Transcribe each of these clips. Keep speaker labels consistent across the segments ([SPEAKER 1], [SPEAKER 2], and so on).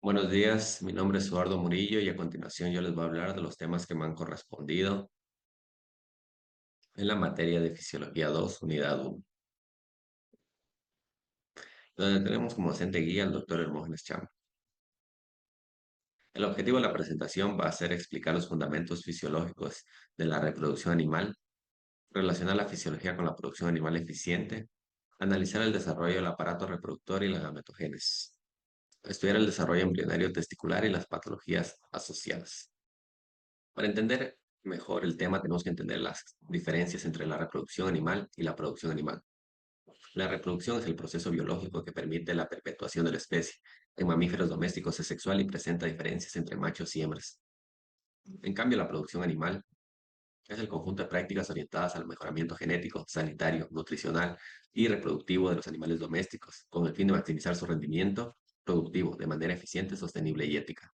[SPEAKER 1] Buenos días, mi nombre es Eduardo Murillo y a continuación yo les voy a hablar de los temas que me han correspondido en la materia de Fisiología 2, Unidad 1, donde tenemos como docente guía al doctor Hermógenes Cham. El objetivo de la presentación va a ser explicar los fundamentos fisiológicos de la reproducción animal, relacionar la fisiología con la producción animal eficiente, analizar el desarrollo del aparato reproductor y la gametogénesis, estudiar el desarrollo embrionario testicular y las patologías asociadas. Para entender mejor el tema, tenemos que entender las diferencias entre la reproducción animal y la producción animal. La reproducción es el proceso biológico que permite la perpetuación de la especie. En mamíferos domésticos es sexual y presenta diferencias entre machos y hembras. En cambio, la producción animal es el conjunto de prácticas orientadas al mejoramiento genético, sanitario, nutricional y reproductivo de los animales domésticos, con el fin de maximizar su rendimiento productivo de manera eficiente, sostenible y ética.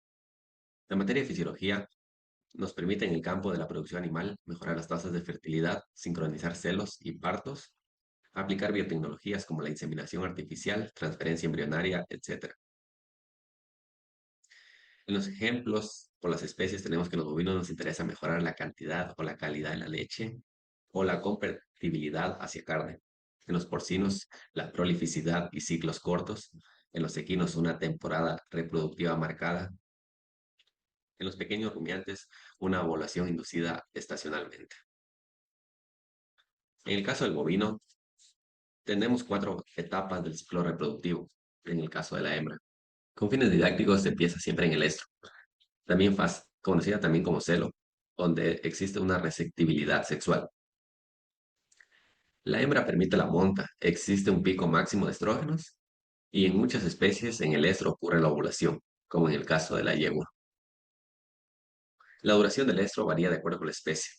[SPEAKER 1] La materia de fisiología nos permite en el campo de la producción animal mejorar las tasas de fertilidad, sincronizar celos y partos, aplicar biotecnologías como la inseminación artificial, transferencia embrionaria, etc. En los ejemplos por las especies tenemos que en los bovinos nos interesa mejorar la cantidad o la calidad de la leche o la compatibilidad hacia carne. En los porcinos, la prolificidad y ciclos cortos. En los equinos, una temporada reproductiva marcada. En los pequeños rumiantes, una ovulación inducida estacionalmente. En el caso del bovino, tenemos cuatro etapas del ciclo reproductivo, en el caso de la hembra. Con fines didácticos se empieza siempre en el estro, también conocida también como celo, donde existe una receptibilidad sexual. La hembra permite la monta, existe un pico máximo de estrógenos y en muchas especies en el estro ocurre la ovulación, como en el caso de la yegua. La duración del estro varía de acuerdo con la especie.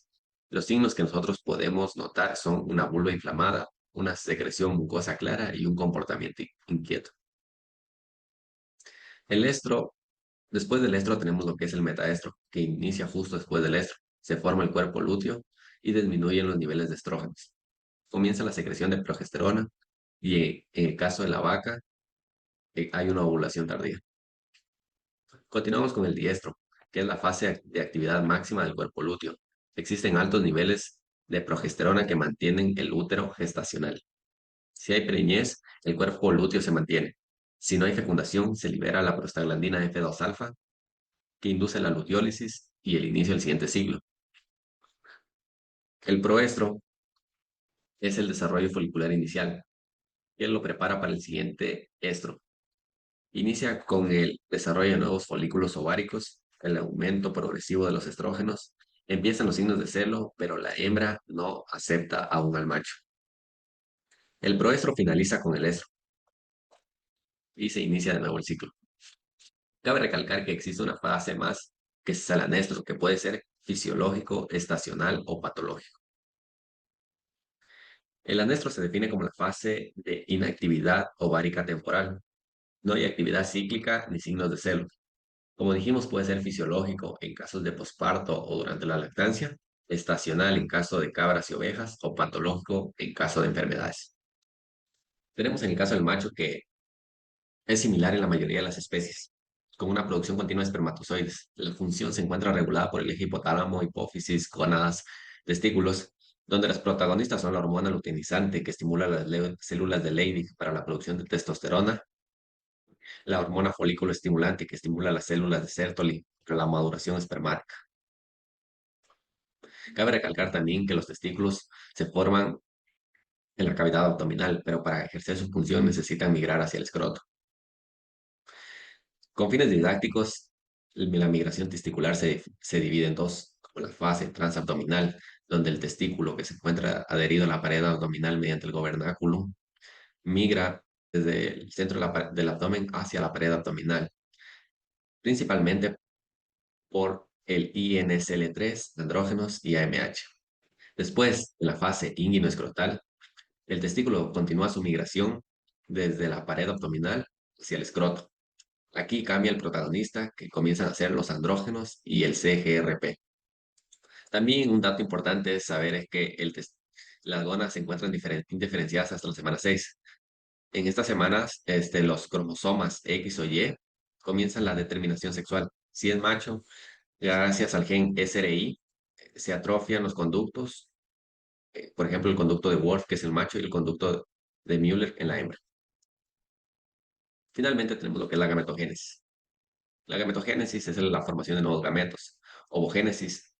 [SPEAKER 1] Los signos que nosotros podemos notar son una vulva inflamada, una secreción mucosa clara y un comportamiento inquieto. El estro, después del estro tenemos lo que es el metaestro, que inicia justo después del estro. Se forma el cuerpo lúteo y disminuyen los niveles de estrógenos. Comienza la secreción de progesterona y en el caso de la vaca hay una ovulación tardía. Continuamos con el diestro, que es la fase de actividad máxima del cuerpo lúteo. Existen altos niveles de progesterona que mantienen el útero gestacional. Si hay preñez, el cuerpo lúteo se mantiene. Si no hay fecundación, se libera la prostaglandina F2 alfa que induce la luteólisis y el inicio del siguiente ciclo. El proestro es el desarrollo folicular inicial, que lo prepara para el siguiente estro. Inicia con el desarrollo de nuevos folículos ováricos, el aumento progresivo de los estrógenos, empiezan los signos de celo, pero la hembra no acepta aún al macho. El proestro finaliza con el estro y se inicia de nuevo el ciclo. Cabe recalcar que existe una fase más, que es el anestro, que puede ser fisiológico, estacional o patológico. El anestro se define como la fase de inactividad ovárica temporal. No hay actividad cíclica ni signos de celo. Como dijimos, puede ser fisiológico en casos de posparto o durante la lactancia, estacional en caso de cabras y ovejas o patológico en caso de enfermedades. Tenemos en el caso del macho que es similar en la mayoría de las especies, con una producción continua de espermatozoides. La función se encuentra regulada por el eje hipotálamo, hipófisis, gónadas, testículos, donde las protagonistas son la hormona luteinizante que estimula las células de Leydig para la producción de testosterona, la hormona folículo estimulante que estimula las células de Sertoli para la maduración espermática. Cabe recalcar también que los testículos se forman en la cavidad abdominal, pero para ejercer su función necesitan migrar hacia el escroto. Con fines didácticos, la migración testicular se divide en dos, como la fase transabdominal, donde el testículo que se encuentra adherido a la pared abdominal mediante el gobernáculo migra desde el centro del abdomen hacia la pared abdominal, principalmente por el INSL3, andrógenos y AMH. Después, en la fase inguinoescrotal, el testículo continúa su migración desde la pared abdominal hacia el escroto. Aquí cambia el protagonista, que comienzan a ser los andrógenos y el CGRP. También un dato importante es saber es que las gonas se encuentran indiferenciadas hasta la semana 6. En estas semanas, los cromosomas X o Y comienza la determinación sexual. Si es macho, gracias al gen SRI, se atrofian los conductos, por ejemplo, el conducto de Wolff, que es el macho, y el conducto de Müller en la hembra. Finalmente tenemos lo que es la gametogénesis. La gametogénesis es la formación de nuevos gametos. Ovogénesis,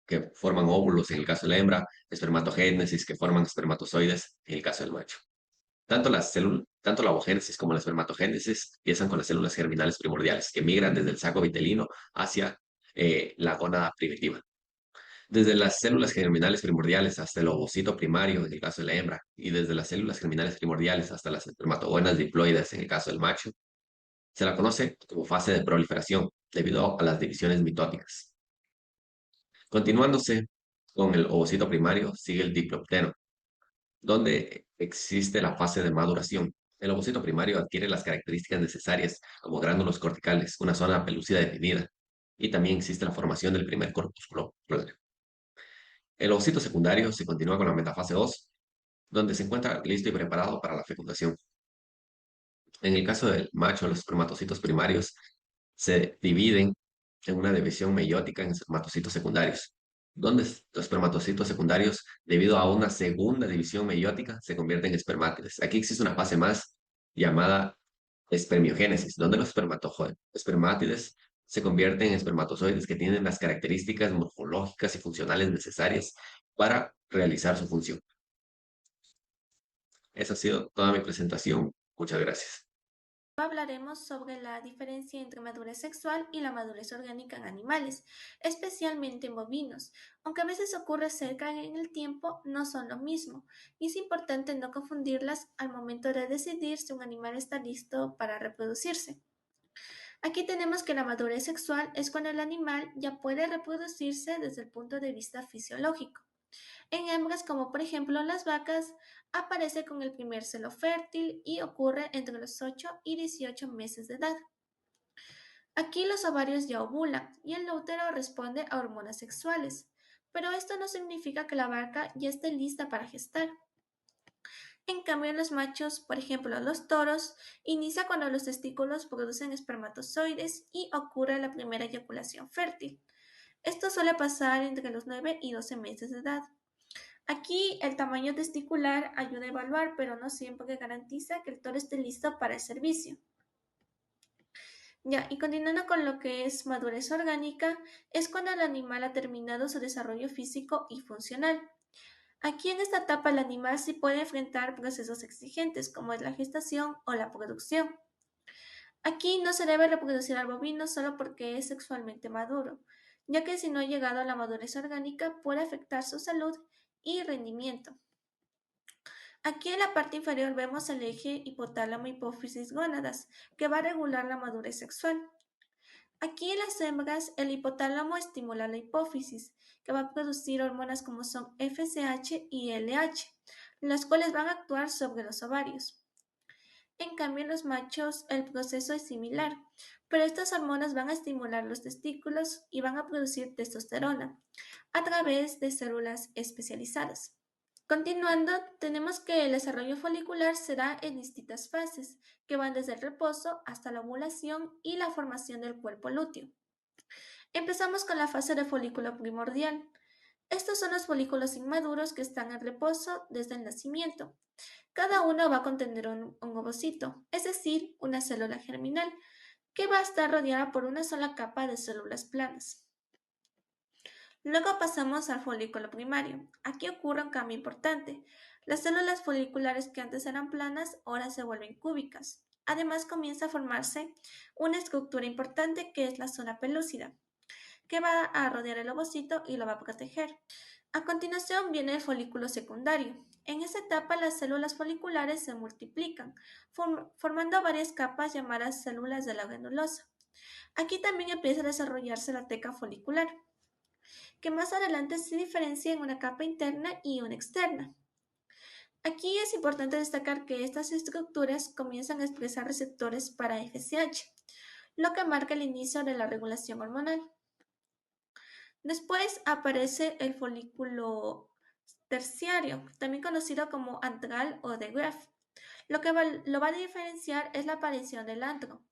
[SPEAKER 1] que forman óvulos en el caso de la hembra. Espermatogénesis, que forman espermatozoides en el caso del macho. Tanto la ovogénesis como la espermatogénesis empiezan con las células germinales primordiales, que migran desde el saco vitelino hacia la gónada primitiva. Desde las células germinales primordiales hasta el ovocito primario en el caso de la hembra, y desde las células germinales primordiales hasta las espermatogonas diploides en el caso del macho, se la conoce como fase de proliferación debido a las divisiones mitóticas. Continuándose con el ovocito primario, sigue el diplopteno, donde existe la fase de maduración. El ovocito primario adquiere las características necesarias como gránulos corticales, una zona pelúcida definida, y también existe la formación del primer corpúsculo. El ovocito secundario se continúa con la metafase 2, donde se encuentra listo y preparado para la fecundación. En el caso del macho, los espermatocitos primarios se dividen en una división meiótica en espermatocitos secundarios, donde los espermatocitos secundarios, debido a una segunda división meiótica, se convierten en espermátides. Aquí existe una fase más llamada espermiogénesis, donde los espermátides se convierten en espermatozoides que tienen las características morfológicas y funcionales necesarias para realizar su función. Esa ha sido toda mi presentación. Muchas gracias.
[SPEAKER 2] Hablaremos sobre la diferencia entre madurez sexual y la madurez orgánica en animales, especialmente en bovinos. Aunque a veces ocurre cerca en el tiempo, no son lo mismo, y es importante no confundirlas al momento de decidir si un animal está listo para reproducirse. Aquí tenemos que la madurez sexual es cuando el animal ya puede reproducirse desde el punto de vista fisiológico. En hembras, como por ejemplo las vacas, aparece con el primer celo fértil y ocurre entre los 8 y 18 meses de edad. Aquí los ovarios ya ovulan y el útero responde a hormonas sexuales, pero esto no significa que la vaca ya esté lista para gestar. En cambio, en los machos, por ejemplo los toros, inicia cuando los testículos producen espermatozoides y ocurre la primera eyaculación fértil. Esto suele pasar entre los 9 y 12 meses de edad. Aquí el tamaño testicular ayuda a evaluar, pero no siempre garantiza que el toro esté listo para el servicio. Ya, y continuando con lo que es madurez orgánica, es cuando el animal ha terminado su desarrollo físico y funcional. Aquí en esta etapa el animal sí puede enfrentar procesos exigentes como es la gestación o la producción. Aquí no se debe reproducir al bovino solo porque es sexualmente maduro, ya que si no ha llegado a la madurez orgánica puede afectar su salud y rendimiento. Aquí en la parte inferior vemos el eje hipotálamo-hipófisis-gónadas, que va a regular la madurez sexual. Aquí en las hembras, el hipotálamo estimula la hipófisis, que va a producir hormonas como son FSH y LH, las cuales van a actuar sobre los ovarios. En cambio, en los machos el proceso es similar, pero estas hormonas van a estimular los testículos y van a producir testosterona a través de células especializadas. Continuando, tenemos que el desarrollo folicular se da en distintas fases, que van desde el reposo hasta la ovulación y la formación del cuerpo lúteo. Empezamos con la fase de folículo primordial. Estos son los folículos inmaduros que están en reposo desde el nacimiento. Cada uno va a contener un ovocito, es decir, una célula germinal, que va a estar rodeada por una sola capa de células planas. Luego pasamos al folículo primario. Aquí ocurre un cambio importante. Las células foliculares que antes eran planas ahora se vuelven cúbicas. Además comienza a formarse una estructura importante que es la zona pelúcida, que va a rodear el ovocito y lo va a proteger. A continuación viene el folículo secundario. En esta etapa las células foliculares se multiplican, formando varias capas llamadas células de la granulosa. Aquí también empieza a desarrollarse la teca folicular, que más adelante se diferencia en una capa interna y una externa. Aquí es importante destacar que estas estructuras comienzan a expresar receptores para FSH, lo que marca el inicio de la regulación hormonal. Después aparece el folículo terciario, también conocido como antral o de Graaf. Lo que lo va a diferenciar es la aparición del antro,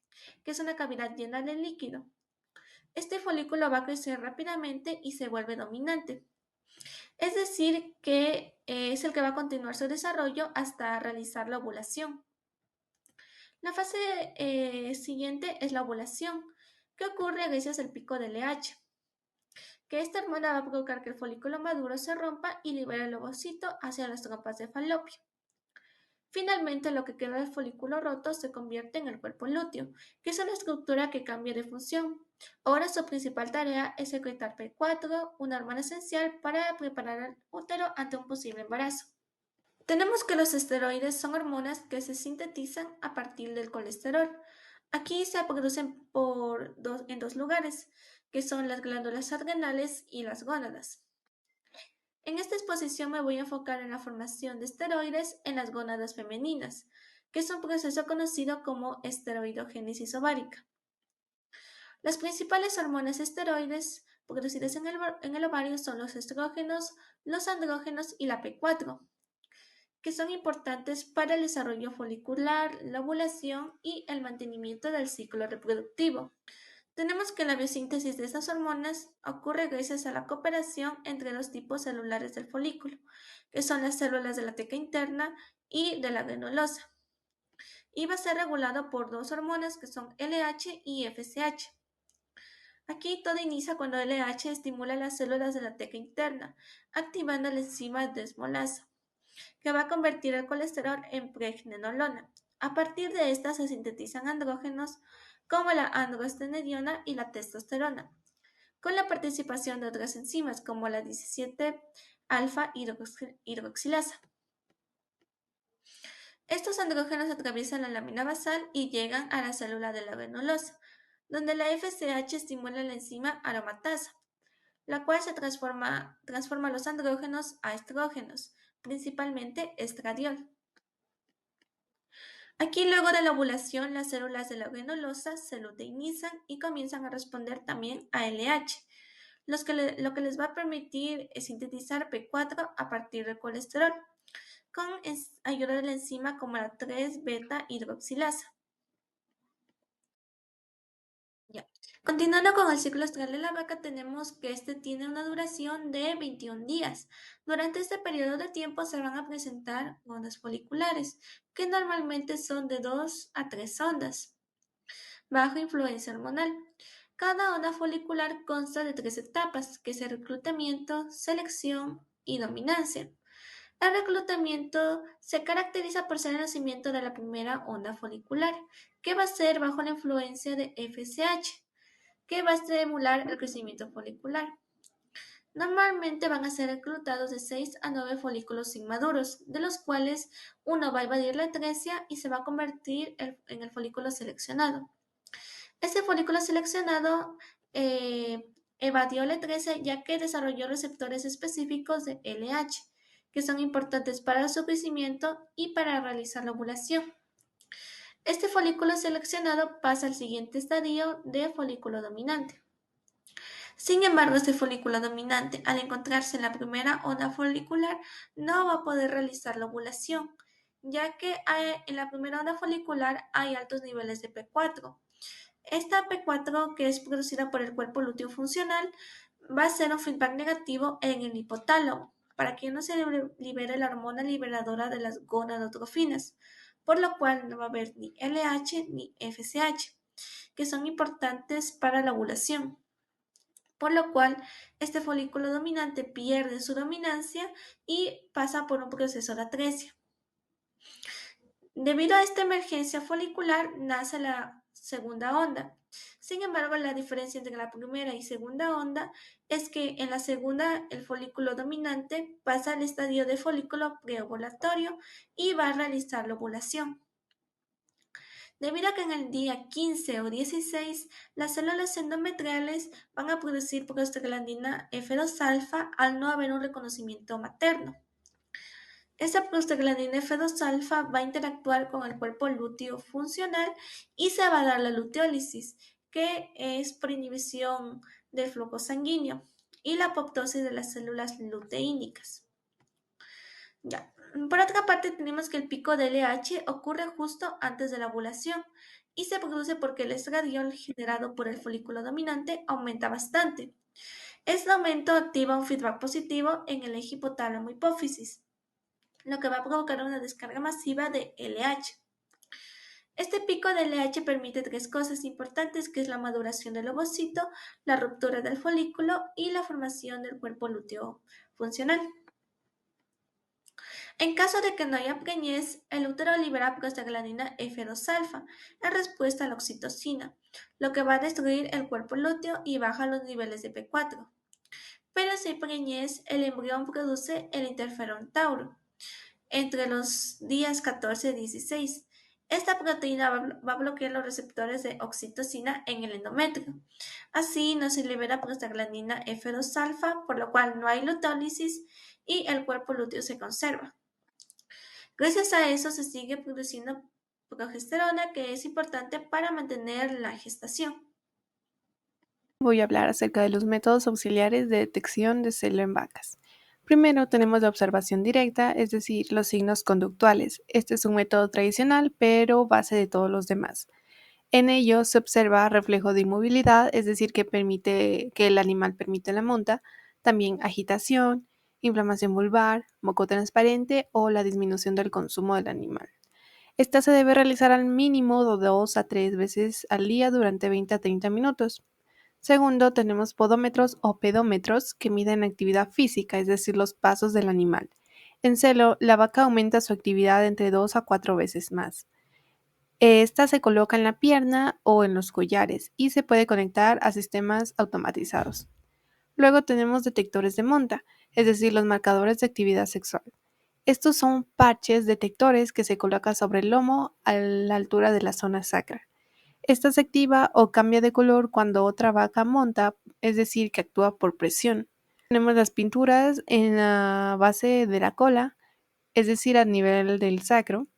[SPEAKER 2] que es una cavidad llena de líquido. Este folículo va a crecer rápidamente y se vuelve dominante. Es decir, que es el que va a continuar su desarrollo hasta realizar la ovulación. La fase siguiente es la ovulación, que ocurre gracias al pico de LH, que esta hormona va a provocar que el folículo maduro se rompa y libere el ovocito hacia las trompas de falopio. Finalmente, lo que queda del folículo roto se convierte en el cuerpo lúteo, que es una estructura que cambia de función. Ahora su principal tarea es secretar P4, una hormona esencial para preparar al útero ante un posible embarazo. Tenemos que los esteroides son hormonas que se sintetizan a partir del colesterol. Aquí se producen en dos lugares, que son las glándulas adrenales y las gónadas. En esta exposición me voy a enfocar en la formación de esteroides en las gónadas femeninas, que es un proceso conocido como esteroidogénesis ovárica. Las principales hormonas esteroides producidas en el ovario son los estrógenos, los andrógenos y la P4, que son importantes para el desarrollo folicular, la ovulación y el mantenimiento del ciclo reproductivo. Tenemos que la biosíntesis de estas hormonas ocurre gracias a la cooperación entre los tipos celulares del folículo, que son las células de la teca interna y de la granulosa, y va a ser regulado por dos hormonas que son LH y FSH. Aquí todo inicia cuando LH estimula las células de la teca interna, activando la enzima desmolasa, que va a convertir el colesterol en pregnenolona. A partir de esta se sintetizan andrógenos como la androstenediona y la testosterona, con la participación de otras enzimas como la 17-alfa hidroxilasa. Estos andrógenos atraviesan la lámina basal y llegan a la célula de la granulosa, donde la FSH estimula la enzima aromatasa, la cual transforma los andrógenos a estrógenos, principalmente estradiol. Aquí luego de la ovulación, las células de la granulosa se luteinizan y comienzan a responder también a LH, lo que les va a permitir sintetizar P4 a partir del colesterol, con ayuda de la enzima como la 3-beta hidroxilasa. Ya. Continuando con el ciclo estral de la vaca, tenemos que este tiene una duración de 21 días. Durante este periodo de tiempo se van a presentar ondas foliculares, que normalmente son de 2 a 3 ondas, bajo influencia hormonal. Cada onda folicular consta de tres etapas, que es el reclutamiento, selección y dominancia. El reclutamiento se caracteriza por ser el nacimiento de la primera onda folicular, que va a ser bajo la influencia de FSH, que va a estimular el crecimiento folicular. Normalmente van a ser reclutados de 6 a 9 folículos inmaduros, de los cuales uno va a invadir la atresia y se va a convertir en el folículo seleccionado. Este folículo seleccionado evadió la atresia ya que desarrolló receptores específicos de LH, que son importantes para su crecimiento y para realizar la ovulación. Este folículo seleccionado pasa al siguiente estadio de folículo dominante. Sin embargo, este folículo dominante, al encontrarse en la primera onda folicular, no va a poder realizar la ovulación, ya que en la primera onda folicular hay altos niveles de P4. Esta P4, que es producida por el cuerpo lúteo funcional, va a ser un feedback negativo en el hipotálamo, para que no se libere la hormona liberadora de las gonadotrofinas, por lo cual no va a haber ni LH ni FSH, que son importantes para la ovulación, por lo cual este folículo dominante pierde su dominancia y pasa por un proceso de atresia. Debido a esta emergencia folicular nace la segunda onda. Sin embargo, la diferencia entre la primera y segunda onda es que en la segunda el folículo dominante pasa al estadio de folículo preovulatorio y va a realizar la ovulación. Debido a que en el día 15 o 16 las células endometriales van a producir prostaglandina F2-alfa al no haber un reconocimiento materno. Esta prostaglandina F2-alfa va a interactuar con el cuerpo lúteo funcional y se va a dar la luteólisis, que es por inhibición del flujo sanguíneo, y la apoptosis de las células luteínicas. Ya. Por otra parte, tenemos que el pico de LH ocurre justo antes de la ovulación y se produce porque el estradiol generado por el folículo dominante aumenta bastante. Este aumento activa un feedback positivo en el eje hipotálamo hipófisis, lo que va a provocar una descarga masiva de LH. Este pico de LH permite tres cosas importantes, que es la maduración del ovocito, la ruptura del folículo y la formación del cuerpo lúteo funcional. En caso de que no haya preñez, el útero libera prostaglandina F2-alfa en respuesta a la oxitocina, lo que va a destruir el cuerpo lúteo y baja los niveles de P4. Pero si hay preñez, el embrión produce el interferón tauro entre los días 14 y 16. Esta proteína va a bloquear los receptores de oxitocina en el endometrio. Así no se libera prostaglandina F2-alfa, por lo cual no hay lutólisis y el cuerpo lúteo se conserva. Gracias a eso se sigue produciendo progesterona, que es importante para mantener la gestación.
[SPEAKER 3] Voy a hablar acerca de los métodos auxiliares de detección de celo en vacas. Primero tenemos la observación directa, es decir, los signos conductuales. Este es un método tradicional, pero base de todos los demás. En ello se observa reflejo de inmovilidad, es decir, que el animal permite la monta, también agitación, inflamación vulvar, moco transparente o la disminución del consumo del animal. Esta se debe realizar al mínimo de 2 a 3 veces al día durante 20 a 30 minutos. Segundo, tenemos podómetros o pedómetros que miden actividad física, es decir, los pasos del animal. En celo, la vaca aumenta su actividad entre 2 a 4 veces más. Esta se coloca en la pierna o en los collares y se puede conectar a sistemas automatizados. Luego tenemos detectores de monta, es decir, los marcadores de actividad sexual. Estos son parches detectores que se colocan sobre el lomo a la altura de la zona sacra. Esta se activa o cambia de color cuando otra vaca monta, es decir, que actúa por presión. Tenemos las pinturas en la base de la cola, es decir, a nivel del sacro.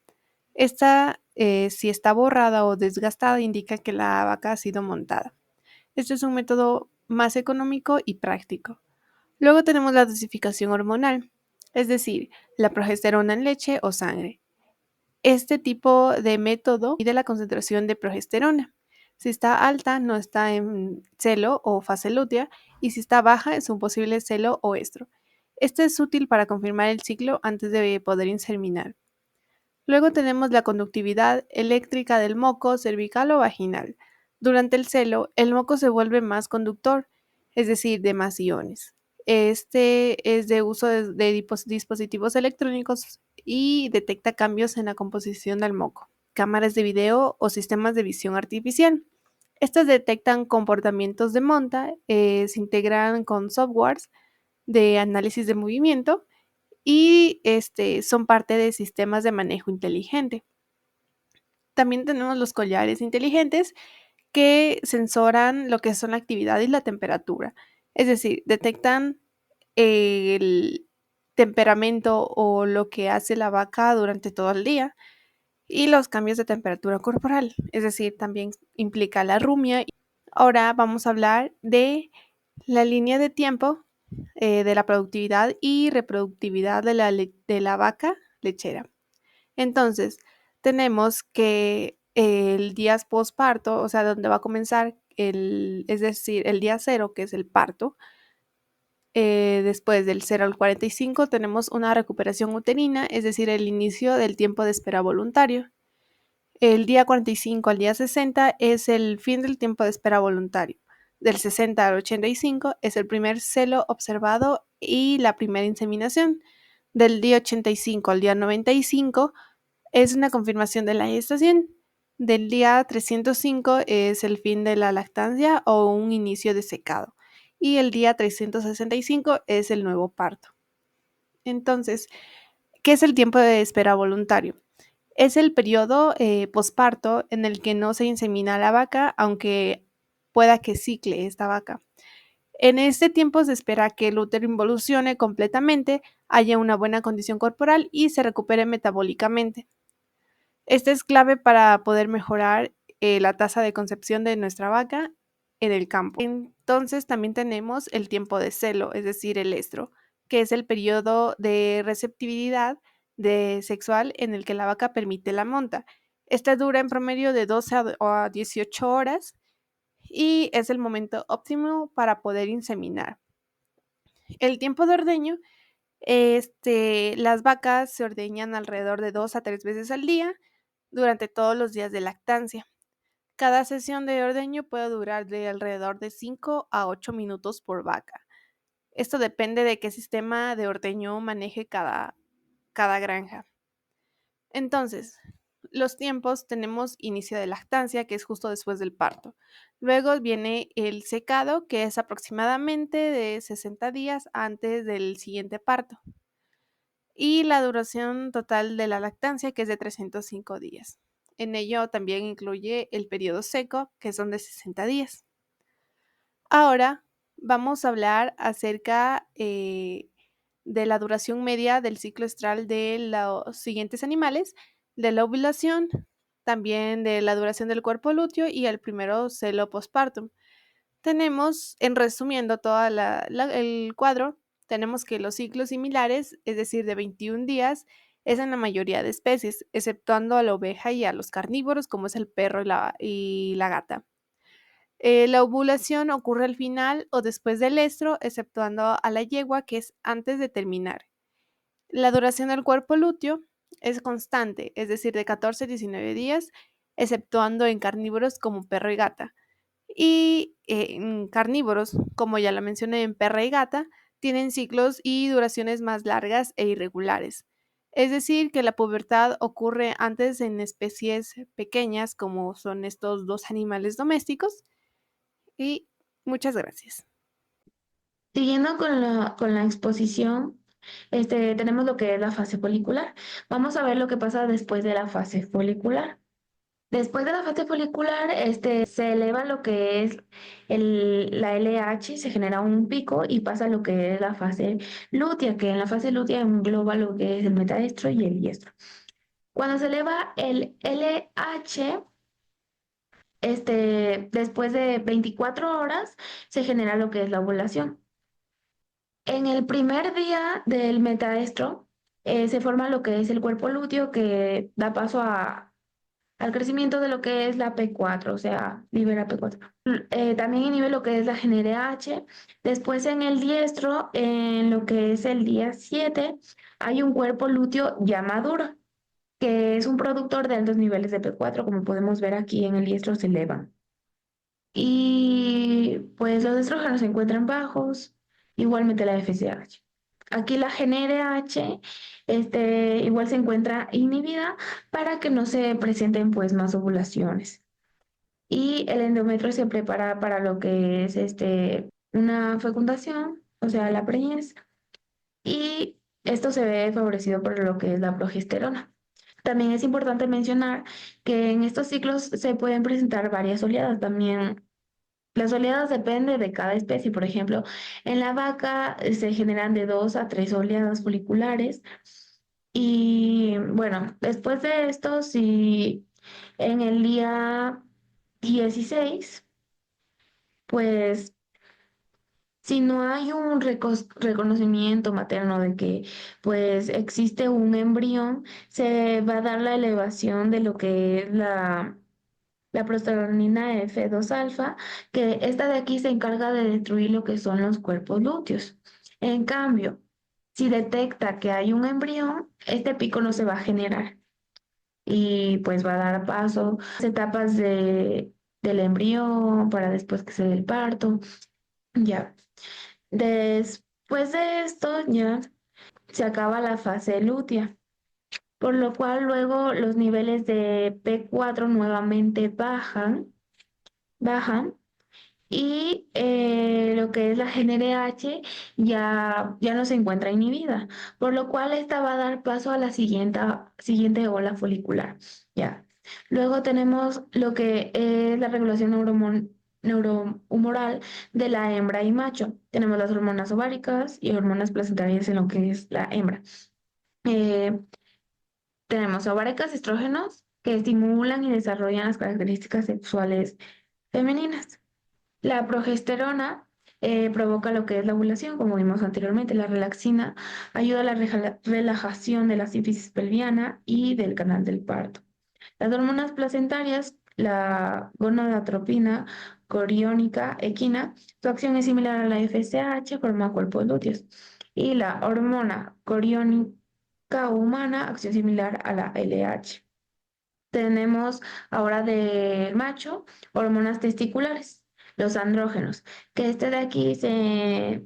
[SPEAKER 3] Esta, si está borrada o desgastada, indica que la vaca ha sido montada. Este es un método más económico y práctico. Luego tenemos la dosificación hormonal, es decir, la progesterona en leche o sangre. Este tipo de método mide la concentración de progesterona. Si está alta, no está en celo o fase lútea, y si está baja, es un posible celo o estro. Este es útil para confirmar el ciclo antes de poder inseminar. Luego tenemos la conductividad eléctrica del moco cervical o vaginal. Durante el celo, el moco se vuelve más conductor, es decir, de más iones. Este es de uso de dispositivos electrónicos y detecta cambios en la composición del moco. Cámaras de video o sistemas de visión artificial. Estas detectan comportamientos de monta, se integran con softwares de análisis de movimiento y son parte de sistemas de manejo inteligente. También tenemos los collares inteligentes que sensoran lo que son la actividad y la temperatura. Es decir, detectan el temperamento o lo que hace la vaca durante todo el día y los cambios de temperatura corporal. Es decir, también implica la rumia. Ahora vamos a hablar de la línea de tiempo de la productividad y reproductividad de la vaca lechera. Entonces, tenemos que el día postparto, o sea, donde va a comenzar es decir, el día cero, que es el parto, después del 0 al 45 tenemos una recuperación uterina, es decir, el inicio del tiempo de espera voluntario. El día 45 al día 60 es el fin del tiempo de espera voluntario. Del 60 al 85 es el primer celo observado y la primera inseminación. Del día 85 al día 95 es una confirmación de la gestación. Del día 305 es el fin de la lactancia o un inicio de secado. Y el día 365 es el nuevo parto. Entonces, ¿qué es el tiempo de espera voluntario? Es el periodo posparto en el que no se insemina la vaca, aunque pueda que cicle esta vaca. En este tiempo se espera que el útero involucione completamente, haya una buena condición corporal y se recupere metabólicamente. Este es clave para poder mejorar la tasa de concepción de nuestra vaca en el campo. Entonces también tenemos el tiempo de celo, es decir, el estro, que es el periodo de receptividad sexual en el que la vaca permite la monta. Esta dura en promedio de 12 a 18 horas y es el momento óptimo para poder inseminar. El tiempo de ordeño, las vacas se ordeñan alrededor de 2 a 3 veces al día durante todos los días de lactancia. Cada sesión de ordeño puede durar de alrededor de 5 a 8 minutos por vaca. Esto depende de qué sistema de ordeño maneje cada granja. Entonces, los tiempos tenemos inicio de lactancia, que es justo después del parto. Luego viene el secado, que es aproximadamente de 60 días antes del siguiente parto. Y la duración total de la lactancia, que es de 305 días. En ello también incluye el periodo seco, que son de 60 días. Ahora vamos a hablar acerca de la duración media del ciclo estral de los siguientes animales, de la ovulación, también de la duración del cuerpo lúteo y el primero celo postpartum. Tenemos, en resumiendo todo el cuadro, tenemos que los ciclos similares, es decir, de 21 días, es en la mayoría de especies, exceptuando a la oveja y a los carnívoros, como es el perro y la gata. La ovulación ocurre al final o después del estro, exceptuando a la yegua, que es antes de terminar. La duración del cuerpo lúteo es constante, es decir, de 14 a 19 días, exceptuando en carnívoros como perro y gata. Y en carnívoros, como ya la mencioné en perra y gata, tienen ciclos y duraciones más largas e irregulares. Es decir, que la pubertad ocurre antes en especies pequeñas, como son estos dos animales domésticos. Y muchas gracias.
[SPEAKER 4] Siguiendo con la exposición, tenemos lo que es la fase folicular. Vamos a ver lo que pasa después de la fase folicular. Después de la fase folicular, se eleva lo que es la LH, se genera un pico y pasa lo que es la fase lútea, que en la fase lútea engloba lo que es el metaestro y el diestro. Cuando se eleva el LH, después de 24 horas, se genera lo que es la ovulación. En el primer día del metaestro, se forma lo que es el cuerpo lúteo que da paso al crecimiento de lo que es la P4, o sea, libera P4. También inhibe lo que es la GnRH. Después en el diestro, en lo que es el día 7, hay un cuerpo lúteo ya maduro, que es un productor de altos niveles de P4, como podemos ver aquí en el diestro se elevan. Y pues los estrógenos se encuentran bajos, igualmente la FSH. Aquí la GnRH igual se encuentra inhibida para que no se presenten pues más ovulaciones. Y el endometrio se prepara para lo que es una fecundación, o sea, la preñez. Y esto se ve favorecido por lo que es la progesterona. También es importante mencionar que en estos ciclos se pueden presentar varias oleadas. También las oleadas dependen de cada especie. Por ejemplo, en la vaca se generan de 2 a 3 oleadas foliculares. Y bueno, después de esto, si en el día 16, pues si no hay un reconocimiento materno de que pues existe un embrión, se va a dar la elevación de lo que es la prostaglandina F2 alfa, que esta de aquí se encarga de destruir lo que son los cuerpos lúteos. En cambio, si detecta que hay un embrión, este pico no se va a generar y pues va a dar paso a las etapas del embrión para después que se dé el parto. Ya. Después de esto, ya se acaba la fase lútea, por lo cual luego los niveles de P4 nuevamente bajan y lo que es la GnRH ya no se encuentra inhibida, por lo cual esta va a dar paso a la siguiente ola folicular. Ya. Luego tenemos lo que es la regulación neurohumoral de la hembra y macho. Tenemos las hormonas ováricas y hormonas placentarias en lo que es la hembra. Eh, Tenemos ováricas, estrógenos, que estimulan y desarrollan las características sexuales femeninas. La progesterona provoca lo que es la ovulación, como vimos anteriormente. La relaxina ayuda a la relajación de la sínfisis pelviana y del canal del parto. Las hormonas placentarias, la gonadotropina, coriónica, equina, su acción es similar a la FSH, forma cuerpos lúteos. Y la hormona coriónica humana, acción similar a la LH. Tenemos ahora del macho hormonas testiculares, los andrógenos, que este de aquí se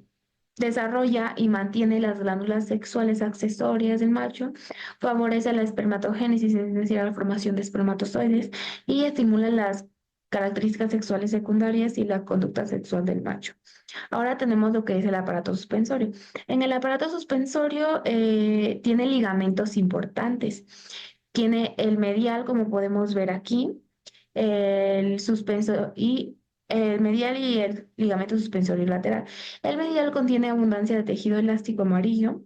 [SPEAKER 4] desarrolla y mantiene las glándulas sexuales accesorias del macho, favorece la espermatogénesis, es decir, la formación de espermatozoides, y estimula las características sexuales secundarias y la conducta sexual del macho. Ahora tenemos lo que es el aparato suspensorio. En el aparato suspensorio tiene ligamentos importantes. Tiene el medial, como podemos ver aquí, el suspenso y el medial y el ligamento suspensorio lateral. El medial contiene abundancia de tejido elástico amarillo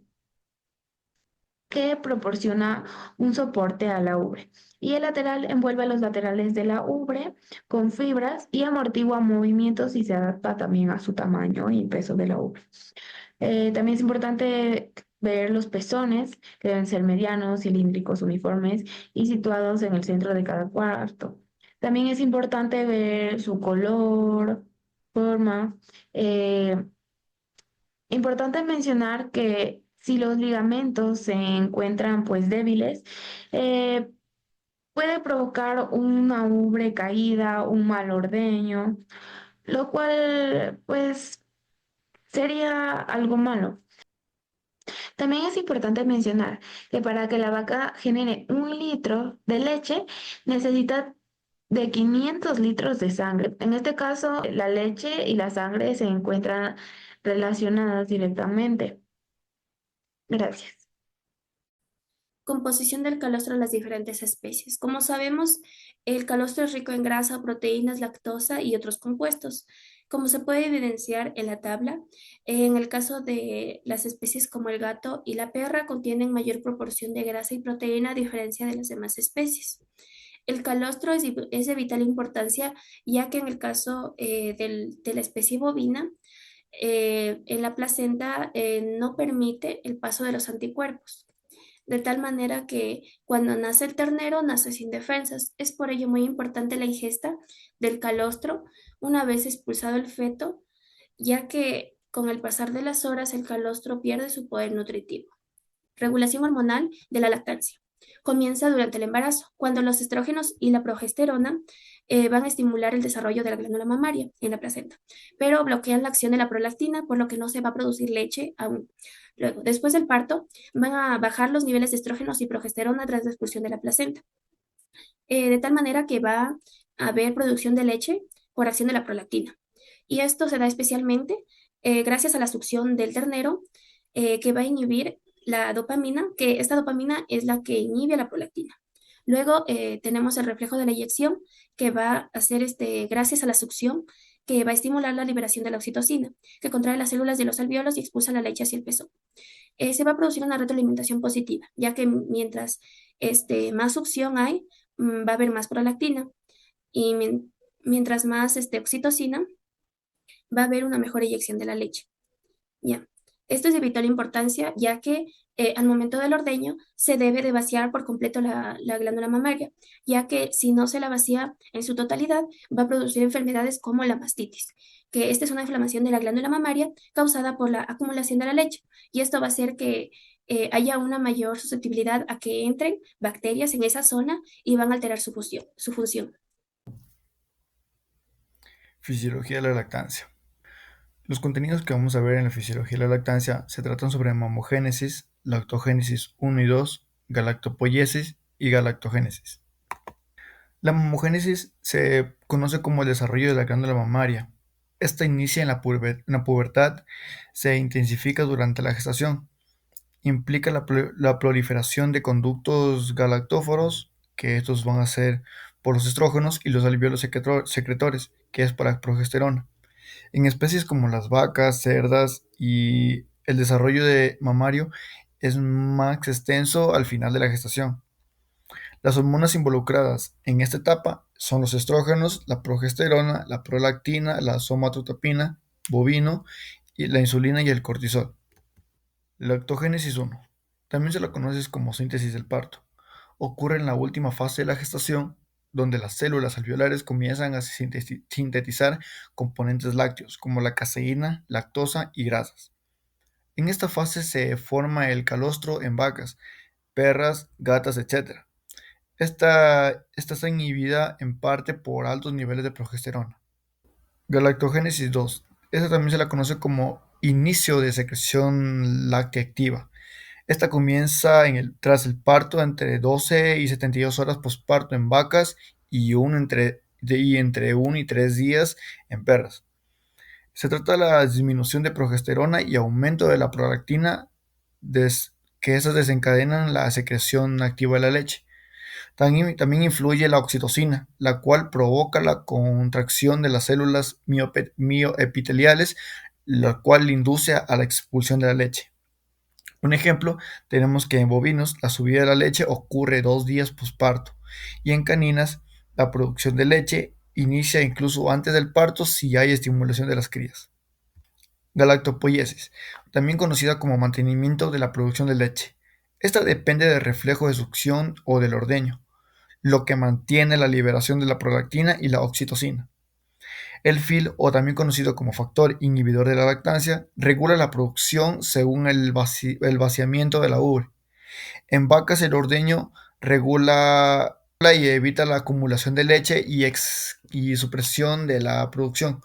[SPEAKER 4] que proporciona un soporte a la ubre. Y el lateral envuelve a los laterales de la ubre con fibras y amortigua movimientos y se adapta también a su tamaño y peso de la ubre. También es importante ver los pezones, que deben ser medianos, cilíndricos, uniformes y situados en el centro de cada cuarto. También es importante ver su color, forma. eh, Importante mencionar que si los ligamentos se encuentran pues débiles, eh, puede provocar una ubre caída, un mal ordeño, lo cual pues sería algo malo. También es importante mencionar que para que la vaca genere 1 litro de leche, necesita de 500 litros de sangre. En este caso, la leche y la sangre se encuentran relacionadas directamente. Gracias.
[SPEAKER 2] Composición del calostro de las diferentes especies. Como sabemos, el calostro es rico en grasa, proteínas, lactosa y otros compuestos. Como se puede evidenciar en la tabla, en el caso de las especies como el gato y la perra contienen mayor proporción de grasa y proteína a diferencia de las demás especies. El calostro es de vital importancia, ya que en el caso de la especie bovina, en la placenta no permite el paso de los anticuerpos, de tal manera que cuando nace el ternero nace sin defensas. Es por ello muy importante la ingesta del calostro una vez expulsado el feto, ya que con el pasar de las horas el calostro pierde su poder nutritivo. Regulación hormonal de la lactancia. Comienza durante el embarazo, cuando los estrógenos y la progesterona van a estimular el desarrollo de la glándula mamaria en la placenta, pero bloquean la acción de la prolactina, por lo que no se va a producir leche aún. Luego, después del parto, van a bajar los niveles de estrógenos y progesterona tras la expulsión de la placenta, de tal manera que va a haber producción de leche por acción de la prolactina. Y esto se da especialmente gracias a la succión del ternero, que va a inhibir la dopamina, que esta dopamina es la que inhibe la prolactina. Luego tenemos el reflejo de la eyección, que va a hacer gracias a la succión, que va a estimular la liberación de la oxitocina, que contrae las células de los alvéolos y expulsa la leche hacia el pezón. Se va a producir una retroalimentación positiva, ya que mientras más succión hay, va a haber más prolactina, y mientras más oxitocina, va a haber una mejor eyección de la leche. Ya. Esto es de vital importancia, ya que al momento del ordeño se debe de vaciar por completo la glándula mamaria, ya que si no se la vacía en su totalidad, va a producir enfermedades como la mastitis, que esta es una inflamación de la glándula mamaria causada por la acumulación de la leche, y esto va a hacer que haya una mayor susceptibilidad a que entren bacterias en esa zona y van a alterar su función.
[SPEAKER 5] Fisiología de la lactancia. Los contenidos que vamos a ver en la fisiología de la lactancia se tratan sobre mamogénesis, lactogénesis 1 y 2, galactopoiesis y galactogénesis. La mamogénesis se conoce como el desarrollo de la glándula mamaria. Esta inicia en la pubertad, se intensifica durante la gestación. Implica la proliferación de conductos galactóforos, que estos van a ser por los estrógenos, y los alvéolos secretores, que es para progesterona. En especies como las vacas, cerdas y el desarrollo de mamario es más extenso al final de la gestación. Las hormonas involucradas en esta etapa son los estrógenos, la progesterona, la prolactina, la somatotropina bovino, y la insulina y el cortisol. Lactogénesis 1. También se la conoce como síntesis del parto ocurre en la última fase de la gestación, donde las células alveolares comienzan a sintetizar componentes lácteos, como la caseína, lactosa y grasas. En esta fase se forma el calostro en vacas, perras, gatas, etc. Esta está inhibida en parte por altos niveles de progesterona. Galactogénesis 2. Esta también se la conoce como inicio de secreción láctea activa. Esta comienza tras el parto entre 12 y 72 horas posparto en vacas y entre 1 y 3 días en perras. Se trata de la disminución de progesterona y aumento de la prolactina, que esas desencadenan la secreción activa de la leche. También influye la oxitocina, la cual provoca la contracción de las células mioepiteliales, la cual induce a la expulsión de la leche. Un ejemplo, tenemos que en bovinos la subida de la leche ocurre 2 días posparto y en caninas la producción de leche inicia incluso antes del parto si hay estimulación de las crías. Galactopoiesis, también conocida como mantenimiento de la producción de leche. Esta depende del reflejo de succión o del ordeño, lo que mantiene la liberación de la prolactina y la oxitocina. El FIL, o también conocido como factor inhibidor de la lactancia, regula la producción según el vaciamiento de la ubre. En vacas el ordeño regula y evita la acumulación de leche y supresión de la producción.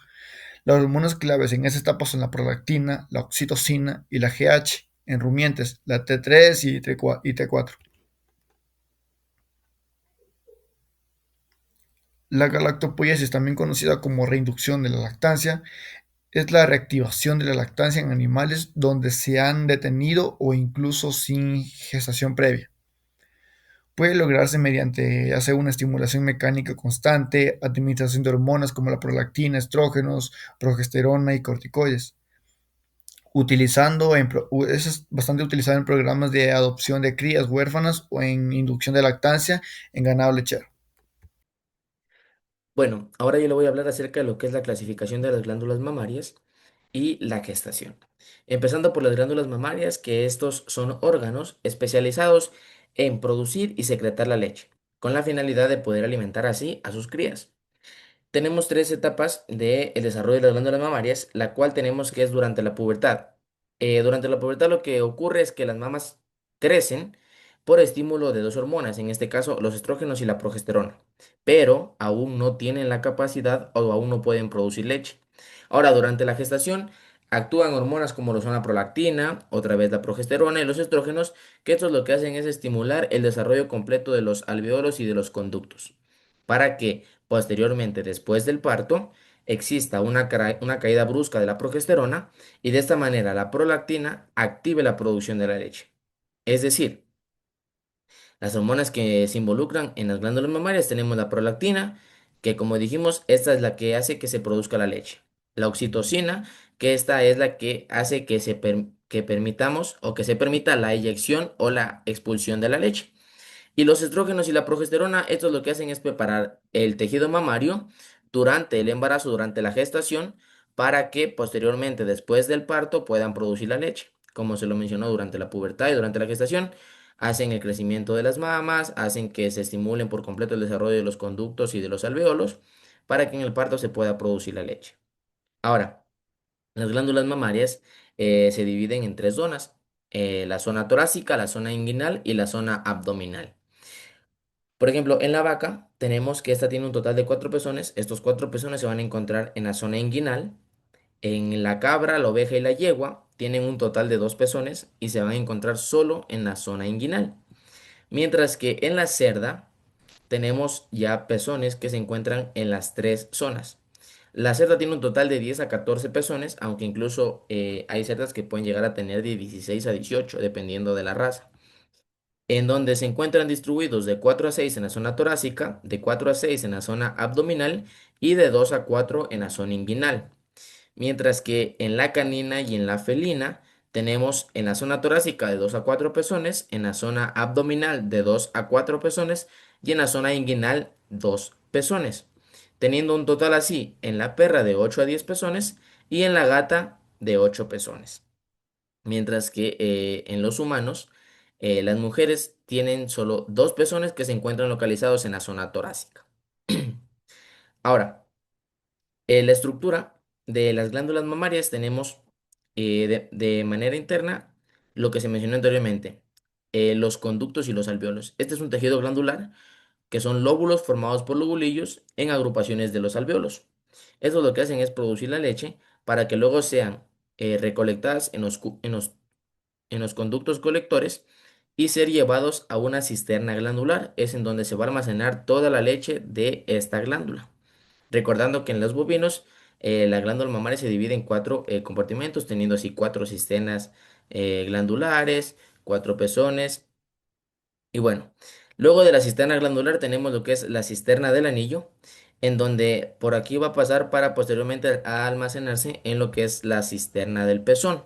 [SPEAKER 5] Las hormonas claves en esta etapa son la prolactina, la oxitocina y la GH. En rumiantes, la T3 y T4. La galactopoiesis, también conocida como reinducción de la lactancia, es la reactivación de la lactancia en animales donde se han detenido o incluso sin gestación previa. Puede lograrse mediante hacer una estimulación mecánica constante, administración de hormonas como la prolactina, estrógenos, progesterona y corticoides. Eso es bastante utilizado en programas de adopción de crías huérfanas o en inducción de lactancia en ganado lechero.
[SPEAKER 6] Bueno, ahora yo le voy a hablar acerca de lo que es la clasificación de las glándulas mamarias y la gestación. Empezando por las glándulas mamarias, que estos son órganos especializados en producir y secretar la leche, con la finalidad de poder alimentar así a sus crías. Tenemos tres etapas del desarrollo de las glándulas mamarias, la cual tenemos que es durante la pubertad. Durante la pubertad lo que ocurre es que las mamas crecen por estímulo de dos hormonas, en este caso los estrógenos y la progesterona, pero aún no tienen la capacidad o aún no pueden producir leche. Ahora, durante la gestación actúan hormonas como lo son la prolactina, otra vez la progesterona y los estrógenos, que estos lo que hacen es estimular el desarrollo completo de los alveolos y de los conductos, para que posteriormente, después del parto, exista una caída brusca de la progesterona y de esta manera la prolactina active la producción de la leche. Es decir, las hormonas que se involucran en las glándulas mamarias tenemos la prolactina, que como dijimos, esta es la que hace que se produzca la leche. La oxitocina, que esta es la que hace que permitamos o que se permita la eyección o la expulsión de la leche. Y los estrógenos y la progesterona, estos lo que hacen es preparar el tejido mamario durante el embarazo, durante la gestación, para que posteriormente, después del parto, puedan producir la leche. Como se lo mencionó durante la pubertad y durante la gestación, hacen el crecimiento de las mamas, hacen que se estimulen por completo el desarrollo de los conductos y de los alveolos, para que en el parto se pueda producir la leche. Ahora, las glándulas mamarias se dividen en tres zonas: la zona torácica, la zona inguinal y la zona abdominal. Por ejemplo, en la vaca tenemos que esta tiene un total de cuatro pezones. Estos cuatro pezones se van a encontrar en la zona inguinal. En la cabra, la oveja y la yegua tienen un total de dos pezones y se van a encontrar solo en la zona inguinal. Mientras que en la cerda tenemos ya pezones que se encuentran en las tres zonas. La cerda tiene un total de 10 a 14 pezones, aunque incluso hay cerdas que pueden llegar a tener de 16 a 18, dependiendo de la raza, en donde se encuentran distribuidos de 4 a 6 en la zona torácica, de 4 a 6 en la zona abdominal y de 2 a 4 en la zona inguinal. Mientras que en la canina y en la felina tenemos en la zona torácica de 2 a 4 pezones, en la zona abdominal de 2 a 4 pezones y en la zona inguinal 2 pezones, teniendo un total así en la perra de 8 a 10 pezones y en la gata de 8 pezones. Mientras que en los humanos Las mujeres tienen solo dos pezones que se encuentran localizados en la zona torácica. Ahora, la estructura de las glándulas mamarias tenemos de manera interna lo que se mencionó anteriormente, los conductos y los alvéolos. Este es un tejido glandular que son lóbulos formados por lobulillos en agrupaciones de los alvéolos. Estos lo que hacen es producir la leche para que luego sean recolectadas en los conductos colectores y ser llevados a una cisterna glandular. Es en donde se va a almacenar toda la leche de esta glándula. Recordando que en los bovinos la glándula mamaria se divide en cuatro compartimentos, teniendo así cuatro cisternas glandulares, cuatro pezones. Y bueno, luego de la cisterna glandular tenemos lo que es la cisterna del anillo, en donde por aquí va a pasar para posteriormente a almacenarse en lo que es la cisterna del pezón,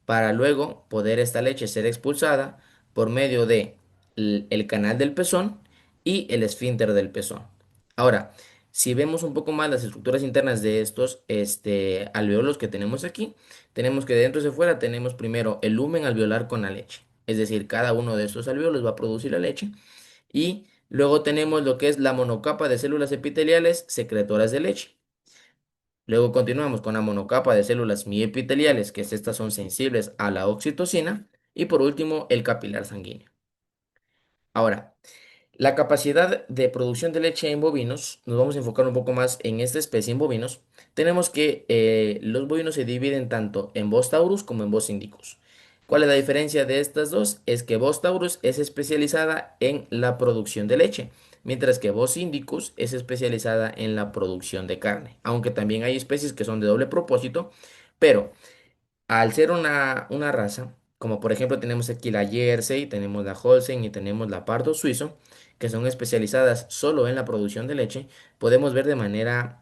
[SPEAKER 6] para luego poder esta leche ser expulsada por medio de el canal del pezón y el esfínter del pezón. Ahora, si vemos un poco más las estructuras internas de estos alveolos que tenemos aquí, tenemos que de dentro hacia afuera tenemos primero el lumen alveolar con la leche. Es decir, cada uno de estos alveolos va a producir la leche. Y luego tenemos lo que es la monocapa de células epiteliales secretoras de leche. Luego continuamos con la monocapa de células miepiteliales, que estas son sensibles a la oxitocina. Y por último, el capilar sanguíneo. Ahora, la capacidad de producción de leche en bovinos, nos vamos a enfocar un poco más en esta especie en bovinos. Tenemos que los bovinos se dividen tanto en Bos taurus como en Bos indicus. ¿Cuál es la diferencia de estas dos? Es que Bos taurus es especializada en la producción de leche, mientras que Bos indicus es especializada en la producción de carne, aunque también hay especies que son de doble propósito, pero al ser una raza, como por ejemplo tenemos aquí la Jersey, tenemos la Holstein y tenemos la Pardo suizo, que son especializadas solo en la producción de leche, podemos ver de manera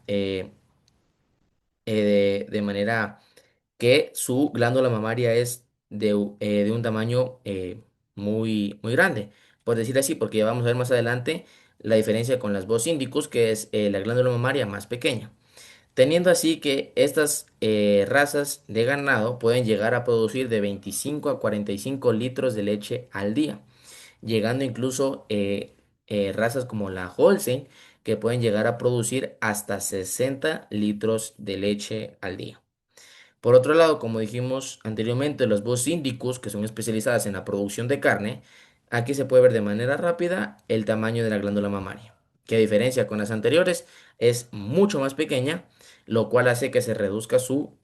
[SPEAKER 6] que su glándula mamaria es de un tamaño muy grande, por decir así, porque ya vamos a ver más adelante la diferencia con las Bos indicus, que es la glándula mamaria más pequeña. Teniendo así que estas razas de ganado pueden llegar a producir de 25 a 45 litros de leche al día, llegando incluso razas como la Holstein que pueden llegar a producir hasta 60 litros de leche al día. Por otro lado, como dijimos anteriormente, los Bos indicus, que son especializadas en la producción de carne, aquí se puede ver de manera rápida el tamaño de la glándula mamaria, que a diferencia con las anteriores es mucho más pequeña, lo cual hace que se reduzca su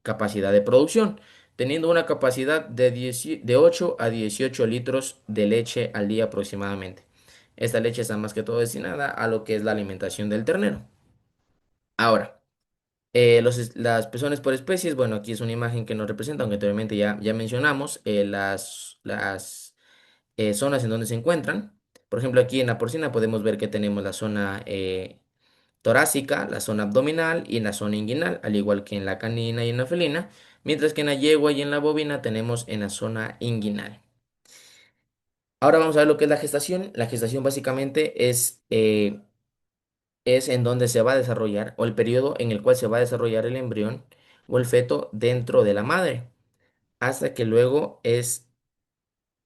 [SPEAKER 6] capacidad de producción, teniendo una capacidad de 8 a 18 litros de leche al día aproximadamente. Esta leche está más que todo destinada a lo que es la alimentación del ternero. Ahora, las pezones por especies, bueno, aquí es una imagen que nos representa, aunque anteriormente ya mencionamos las zonas en donde se encuentran. Por ejemplo, aquí en la porcina podemos ver que tenemos la zona torácica, la zona abdominal y la zona inguinal, al igual que en la canina y en la felina, mientras que en la yegua y en la bovina tenemos en la zona inguinal. Ahora vamos a ver lo que es la gestación. La gestación básicamente es en donde se va a desarrollar o el periodo en el cual se va a desarrollar el embrión o el feto dentro de la madre, hasta que luego es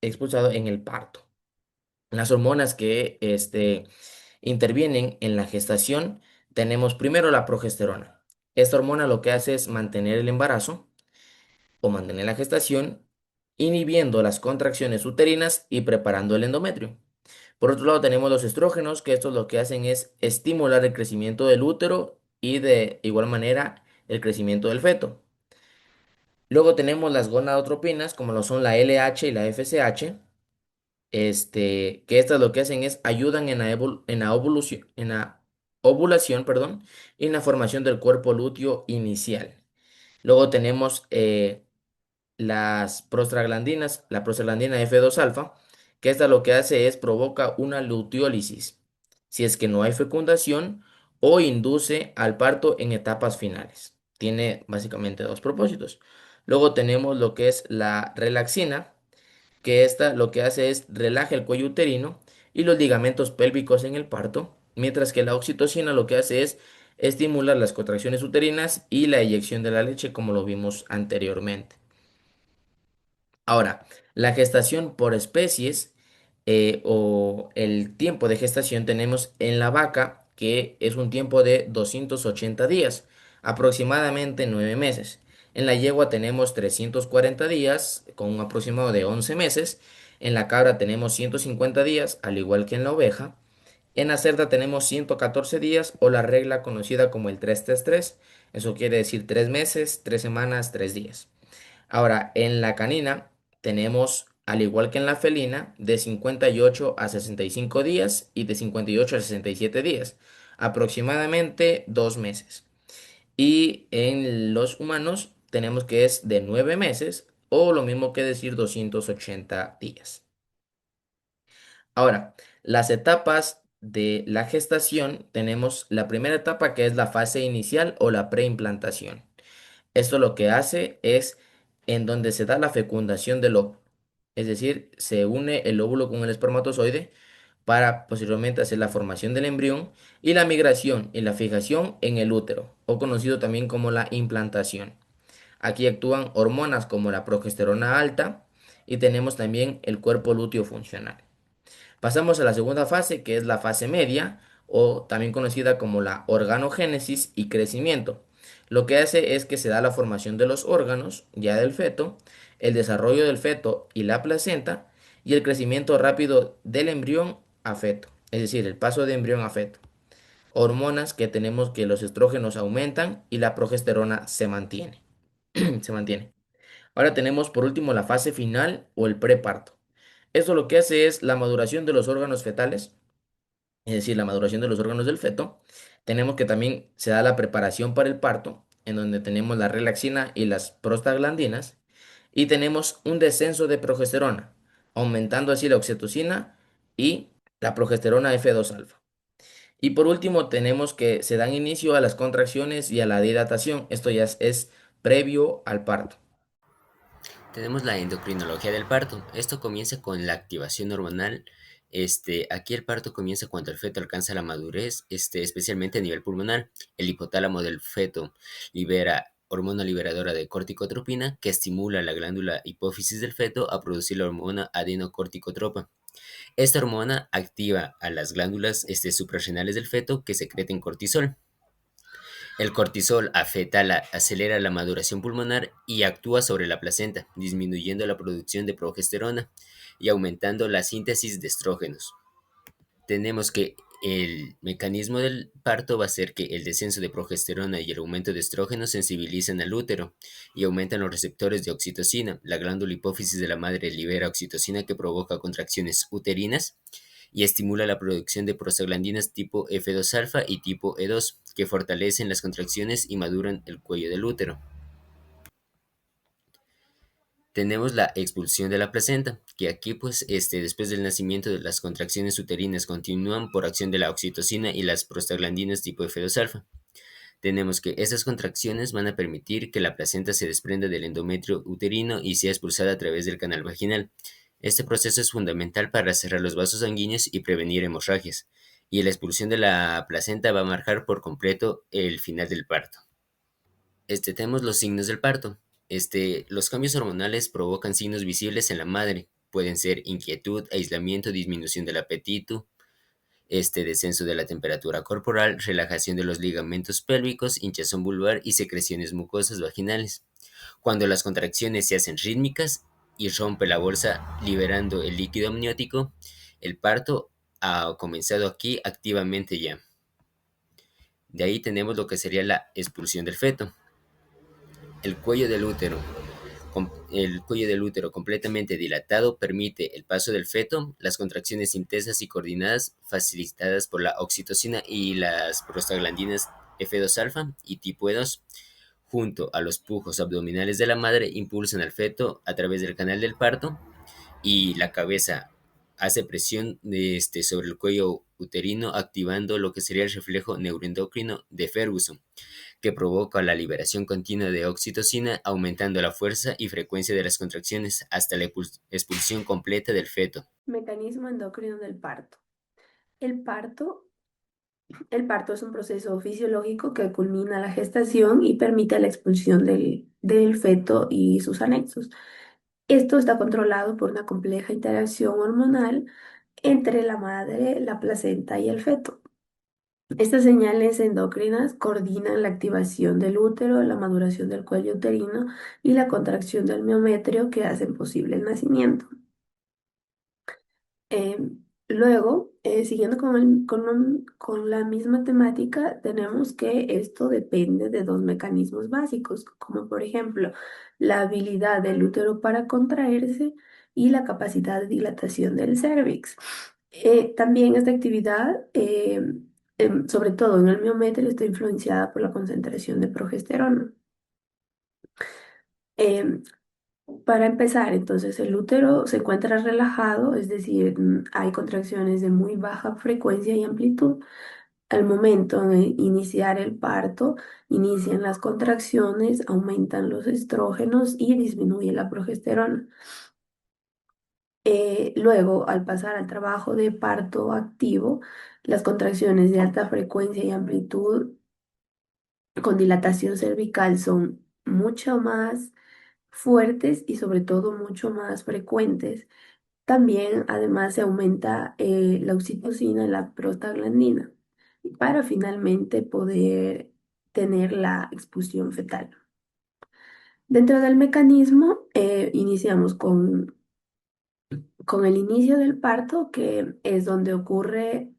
[SPEAKER 6] expulsado en el parto. Las hormonas que intervienen en la gestación, tenemos primero la progesterona. Esta hormona lo que hace es mantener el embarazo o mantener la gestación, inhibiendo las contracciones uterinas y preparando el endometrio. Por otro lado, tenemos los estrógenos, que estos lo que hacen es estimular el crecimiento del útero y de igual manera el crecimiento del feto. Luego tenemos las gonadotropinas, como lo son la LH y la FSH, que estas lo que hacen es ayudan en la ovulación, perdón, y en la formación del cuerpo lúteo inicial. Luego tenemos las prostaglandinas, la prostaglandina F2 alfa, que esta lo que hace es provoca una luteólisis, si es que no hay fecundación o induce al parto en etapas finales. Tiene básicamente dos propósitos. Luego tenemos lo que es la relaxina, que esta lo que hace es relaja el cuello uterino y los ligamentos pélvicos en el parto, mientras que la oxitocina lo que hace es estimular las contracciones uterinas y la eyección de la leche, como lo vimos anteriormente. Ahora, la gestación por especies o el tiempo de gestación tenemos en la vaca que es un tiempo de 280 días, aproximadamente 9 meses. En la yegua tenemos 340 días con un aproximado de 11 meses. En la cabra tenemos 150 días, al igual que en la oveja. En la cerda tenemos 114 días o la regla conocida como el 3-3-3. Eso quiere decir 3 meses, 3 semanas, 3 días. Ahora, en la canina tenemos, al igual que en la felina, de 58 a 65 días y de 58 a 67 días, aproximadamente 2 meses. Y en los humanos tenemos que es de 9 meses o lo mismo que decir 280 días. Ahora, las etapas de la gestación, tenemos la primera etapa que es la fase inicial o la preimplantación. Esto lo que hace es en donde se da la fecundación del óvulo. Es decir, se une el óvulo con el espermatozoide para posteriormente hacer la formación del embrión y la migración y la fijación en el útero, o conocido también como la implantación. Aquí actúan hormonas como la progesterona alta y tenemos también el cuerpo lúteo funcional. Pasamos a la segunda fase, que es la fase media, o también conocida como la organogénesis y crecimiento. Lo que hace es que se da la formación de los órganos ya del feto, el desarrollo del feto y la placenta, y el crecimiento rápido del embrión a feto, es decir, el paso de embrión a feto. Hormonas que tenemos que los estrógenos aumentan y la progesterona se mantiene. Se mantiene. Ahora tenemos por último la fase final o el preparto. Esto lo que hace es la maduración de los órganos fetales, es decir, la maduración de los órganos del feto. Tenemos que también se da la preparación para el parto, en donde tenemos la relaxina y las prostaglandinas, y tenemos un descenso de progesterona, aumentando así la oxitocina y la progesterona F2 alfa. Y por último tenemos que se dan inicio a las contracciones y a la dilatación. Esto ya es previo al parto.
[SPEAKER 7] Tenemos la endocrinología del parto. Esto comienza con la activación hormonal. Aquí el parto comienza cuando el feto alcanza la madurez, especialmente a nivel pulmonar. El hipotálamo del feto libera hormona liberadora de corticotropina que estimula la glándula hipófisis del feto a producir la hormona adenocorticotropa. Esta hormona activa a las glándulas suprarrenales del feto que secreten cortisol. El cortisol acelera la maduración pulmonar y actúa sobre la placenta, disminuyendo la producción de progesterona y aumentando la síntesis de estrógenos. Tenemos que el mecanismo del parto va a ser que el descenso de progesterona y el aumento de estrógenos sensibilizan al útero y aumentan los receptores de oxitocina. La glándula hipófisis de la madre libera oxitocina que provoca contracciones uterinas y estimula la producción de prostaglandinas tipo F2 alfa y tipo E2, que fortalecen las contracciones y maduran el cuello del útero. Tenemos la expulsión de la placenta, que aquí pues después del nacimiento de las contracciones uterinas continúan por acción de la oxitocina y las prostaglandinas tipo F2 alfa. Tenemos que esas contracciones van a permitir que la placenta se desprenda del endometrio uterino y sea expulsada a través del canal vaginal. Este proceso es fundamental para cerrar los vasos sanguíneos y prevenir hemorragias, y la expulsión de la placenta va a marcar por completo el final del parto. Tenemos los signos del parto. Los cambios hormonales provocan signos visibles en la madre. Pueden ser inquietud, aislamiento, disminución del apetito, descenso de la temperatura corporal, relajación de los ligamentos pélvicos, hinchazón vulvar y secreciones mucosas vaginales. Cuando las contracciones se hacen rítmicas y rompe la bolsa liberando el líquido amniótico, el parto ha comenzado aquí activamente ya. De ahí tenemos lo que sería la expulsión del feto. El cuello del útero. El cuello del útero completamente dilatado permite el paso del feto, las contracciones intensas y coordinadas facilitadas por la oxitocina y las prostaglandinas F2 alfa y tipo E2, junto a los pujos abdominales de la madre, impulsan al feto a través del canal del parto y la cabeza hace presión sobre el cuello uterino, activando lo que sería el reflejo neuroendocrino de Ferguson, que provoca la liberación continua de oxitocina, aumentando la fuerza y frecuencia de las contracciones hasta la expulsión completa del feto.
[SPEAKER 8] Mecanismo endocrino del parto. El parto, el parto es un proceso fisiológico que culmina la gestación y permite la expulsión del feto y sus anexos. Esto está controlado por una compleja interacción hormonal entre la madre, la placenta y el feto. Estas señales endocrinas coordinan la activación del útero, la maduración del cuello uterino y la contracción del miometrio que hacen posible el nacimiento. Luego, siguiendo con la misma temática, tenemos que esto depende de dos mecanismos básicos, como por ejemplo la habilidad del útero para contraerse y la capacidad de dilatación del cérvix. También esta actividad, sobre todo en el miometrio, está influenciada por la concentración de progesterona. Em, Para empezar, entonces el útero se encuentra relajado, es decir, hay contracciones de muy baja frecuencia y amplitud. Al momento de iniciar el parto, inician las contracciones, aumentan los estrógenos y disminuye la progesterona. Luego, al pasar al trabajo de parto activo, las contracciones de alta frecuencia y amplitud con dilatación cervical son mucho más fuertes y sobre todo mucho más frecuentes. También, además, se aumenta la oxitocina y la prostaglandina para finalmente poder tener la expulsión fetal. Dentro del mecanismo, iniciamos con el inicio del parto, que es donde ocurre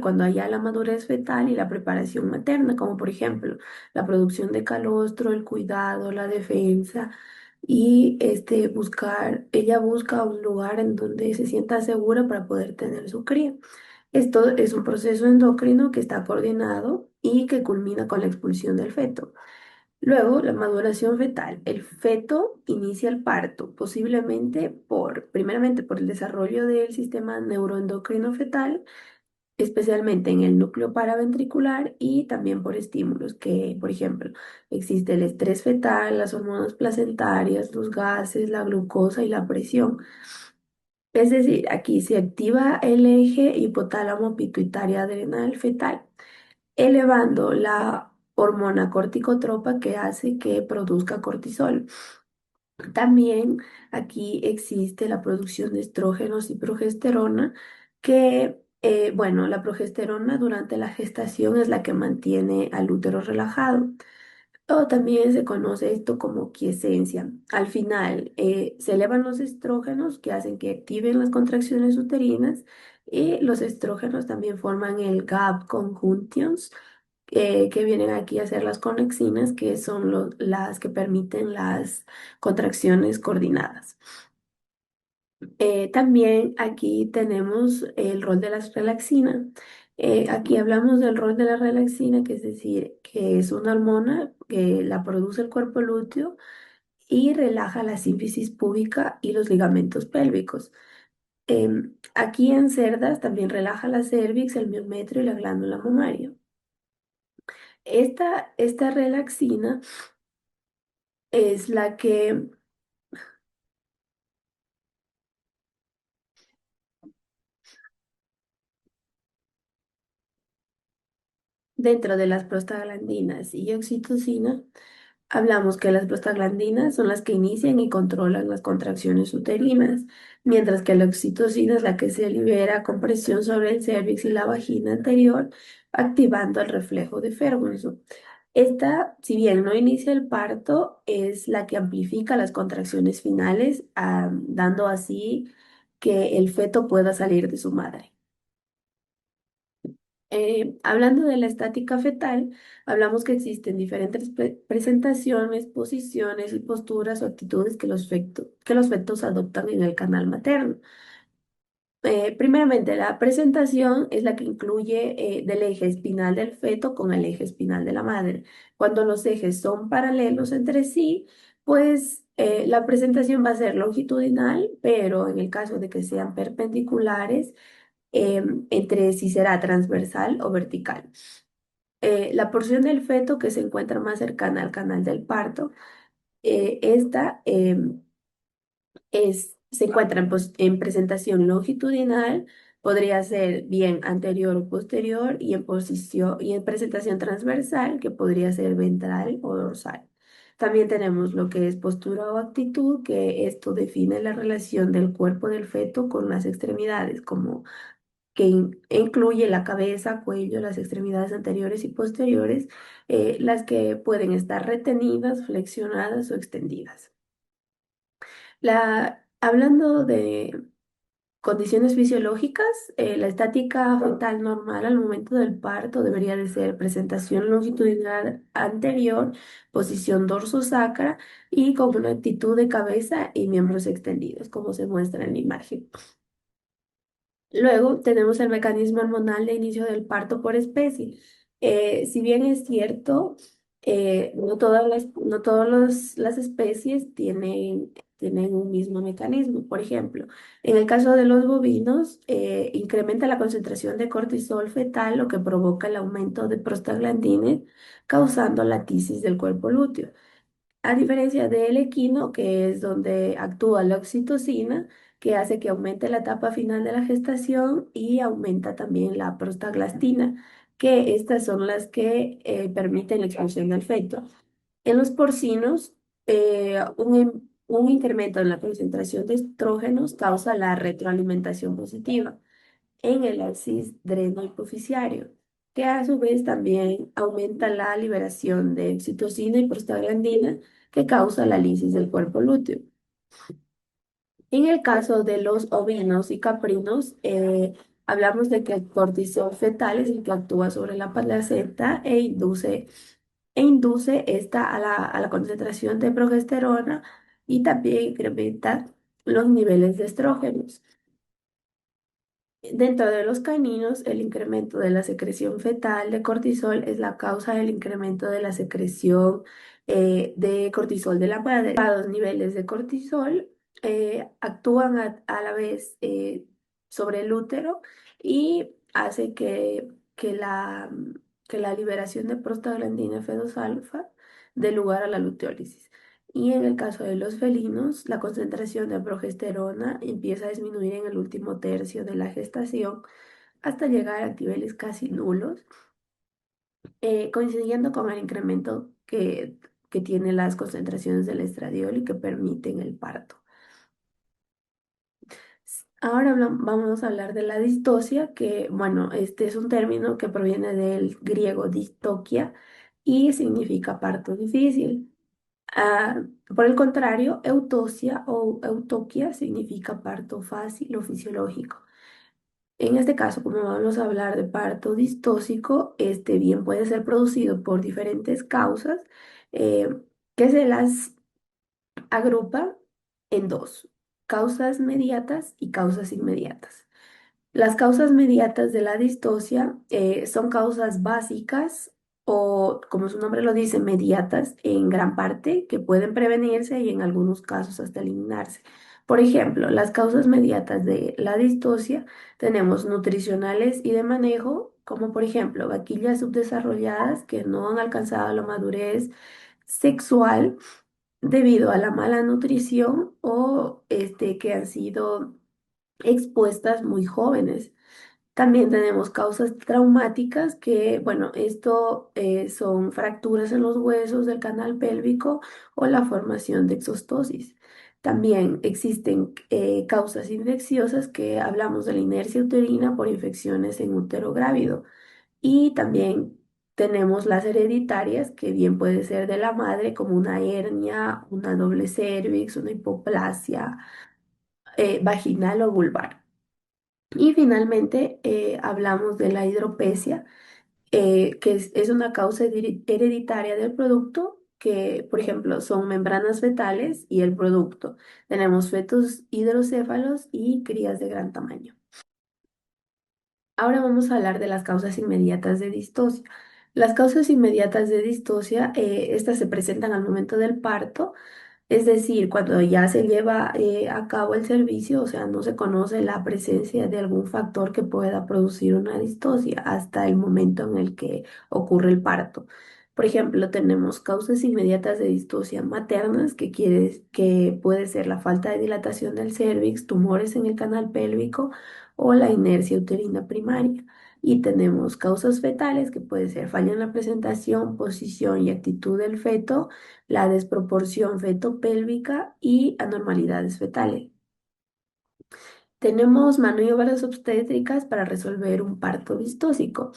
[SPEAKER 8] cuando haya la madurez fetal y la preparación materna, como por ejemplo la producción de calostro, el cuidado, la defensa y ella busca un lugar en donde se sienta segura para poder tener su cría. Esto es un proceso endocrino que está coordinado y que culmina con la expulsión del feto. Luego, la maduración fetal. El feto inicia el parto, posiblemente primeramente por el desarrollo del sistema neuroendocrino fetal, especialmente en el núcleo paraventricular y también por estímulos que, por ejemplo, existe el estrés fetal, las hormonas placentarias, los gases, la glucosa y la presión. Es decir, aquí se activa el eje hipotálamo pituitaria adrenal fetal, elevando la hormona corticotropa que hace que produzca cortisol. También aquí existe la producción de estrógenos y progesterona, que, bueno, la progesterona durante la gestación es la que mantiene al útero relajado. O también se conoce esto como quiescencia. Al final, se elevan los estrógenos que hacen que activen las contracciones uterinas y los estrógenos también forman el gap conjunctions, que vienen aquí a ser las conexinas, que son las que permiten las contracciones coordinadas. También aquí tenemos el rol de la relaxina. Aquí hablamos del rol de la relaxina, que es decir, que es una hormona que la produce el cuerpo lúteo y relaja la sínfisis púbica y los ligamentos pélvicos. Aquí en cerdas también relaja la cervix, el miometrio y la glándula mamaria. Esta relaxina es la que dentro de las prostaglandinas y oxitocina, hablamos que las prostaglandinas son las que inician y controlan las contracciones uterinas, mientras que la oxitocina es la que se libera con presión sobre el cervix y la vagina anterior, activando el reflejo de Ferguson. Esta, si bien no inicia el parto, es la que amplifica las contracciones finales, dando así que el feto pueda salir de su madre. Hablando de la estática fetal, hablamos que existen diferentes presentaciones, posiciones y posturas o actitudes que los fetos adoptan en el canal materno. Primeramente, la presentación es la que incluye del eje espinal del feto con el eje espinal de la madre. Cuando los ejes son paralelos entre sí, pues la presentación va a ser longitudinal, pero en el caso de que sean perpendiculares, entre si será transversal o vertical. La porción del feto que se encuentra más cercana al canal del parto, esta se encuentra en presentación longitudinal, podría ser bien anterior o posterior, y en presentación transversal, que podría ser ventral o dorsal. También tenemos lo que es postura o actitud, que esto define la relación del cuerpo del feto con las extremidades, como incluye la cabeza, cuello, las extremidades anteriores y posteriores, las que pueden estar retenidas, flexionadas o extendidas. Hablando de condiciones fisiológicas, la estática fetal normal al momento del parto debería de ser presentación longitudinal anterior, posición dorsosacra y con una actitud de cabeza y miembros extendidos, como se muestra en la imagen. Luego tenemos el mecanismo hormonal de inicio del parto por especie. Si bien es cierto, no todas las especies tienen un mismo mecanismo. Por ejemplo, en el caso de los bovinos, incrementa la concentración de cortisol fetal, lo que provoca el aumento de prostaglandines, causando la tisis del cuerpo lúteo. A diferencia del equino, que es donde actúa la oxitocina, que hace que aumente la etapa final de la gestación y aumenta también la prostaglandina, que estas son las que permiten la expulsión del feto. En los porcinos, un incremento en la concentración de estrógenos causa la retroalimentación positiva en el axis dreno-hipofisiario, que a su vez también aumenta la liberación de oxitocina y prostaglandina, que causa la lisis del cuerpo lúteo. En el caso de los ovinos y caprinos, hablamos de que el cortisol fetal es el que actúa sobre la placenta e induce esta a la concentración de progesterona y también incrementa los niveles de estrógenos. Dentro de los caninos, el incremento de la secreción fetal de cortisol es la causa del incremento de la secreción de cortisol de la madre. Los niveles de cortisol actúan a la vez sobre el útero y hace que la liberación de prostaglandina F2 alfa dé lugar a la luteólisis. Y en el caso de los felinos, la concentración de progesterona empieza a disminuir en el último tercio de la gestación hasta llegar a niveles casi nulos, coincidiendo con el incremento que tienen las concentraciones del estradiol y que permiten el parto. Ahora vamos a hablar de la distocia, que bueno, este es un término que proviene del griego distoquia y significa parto difícil. Por el contrario, eutosia o eutoquia significa parto fácil o fisiológico. En este caso, como vamos a hablar de parto distóxico, este bien puede ser producido por diferentes causas eh, que se las agrupa en dos: causas mediatas y causas inmediatas. Las causas mediatas de la distocia son causas básicas o, como su nombre lo dice, mediatas en gran parte, que pueden prevenirse y en algunos casos hasta eliminarse. Por ejemplo, las causas mediatas de la distocia tenemos nutricionales y de manejo, como por ejemplo vaquillas subdesarrolladas que no han alcanzado la madurez sexual debido a la mala nutrición o que han sido expuestas muy jóvenes. También tenemos causas traumáticas que, bueno, esto son fracturas en los huesos del canal pélvico o la formación de exostosis. También existen causas infecciosas que hablamos de la inercia uterina por infecciones en útero grávido. Y también tenemos las hereditarias, que bien puede ser de la madre, como una hernia, una doble cervix, una hipoplasia vaginal o vulvar. Y finalmente hablamos de la hidropesia, que es una causa hereditaria del producto, que por ejemplo son membranas fetales y el producto. Tenemos fetos hidrocéfalos y crías de gran tamaño. Ahora vamos a hablar de las causas inmediatas de distocia. Las causas inmediatas de distocia, estas se presentan al momento del parto, es decir, cuando ya se lleva a cabo el servicio, o sea, no se conoce la presencia de algún factor que pueda producir una distocia hasta el momento en el que ocurre el parto. Por ejemplo, tenemos causas inmediatas de distocia maternas, que puede ser la falta de dilatación del cérvix, tumores en el canal pélvico o la inercia uterina primaria. Y tenemos causas fetales, que puede ser falla en la presentación, posición y actitud del feto, la desproporción fetopélvica y anormalidades fetales. Tenemos maniobras obstétricas para resolver un parto distóxico.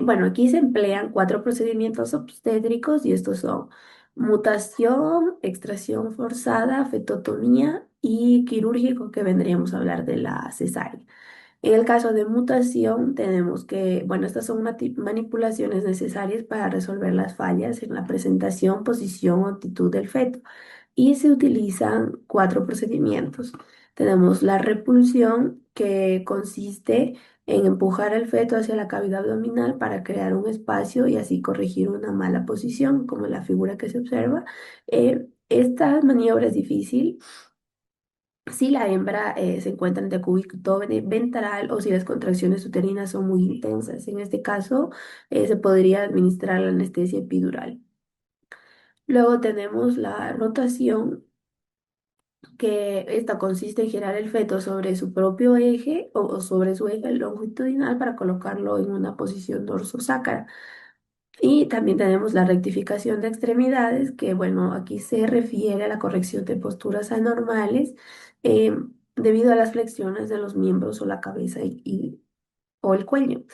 [SPEAKER 8] Bueno, aquí se emplean 4 procedimientos obstétricos y estos son mutación, extracción forzada, fetotomía y quirúrgico, que vendríamos a hablar de la cesárea. En el caso de mutación, tenemos que, bueno, estas son manipulaciones necesarias para resolver las fallas en la presentación, posición o actitud del feto. Y se utilizan 4 procedimientos. Tenemos la repulsión, que consiste en empujar al feto hacia la cavidad abdominal para crear un espacio y así corregir una mala posición, como en la figura que se observa. Esta maniobra es difícil si la hembra se encuentra en decúbito ventral o si las contracciones uterinas son muy intensas. En este caso, se podría administrar la anestesia epidural. Luego tenemos la rotación, que esta consiste en girar el feto sobre su propio eje o sobre su eje longitudinal para colocarlo en una posición dorsosacra. Y también tenemos la rectificación de extremidades, que bueno, aquí se refiere a la corrección de posturas anormales debido a las flexiones de los miembros o la cabeza o el cuello.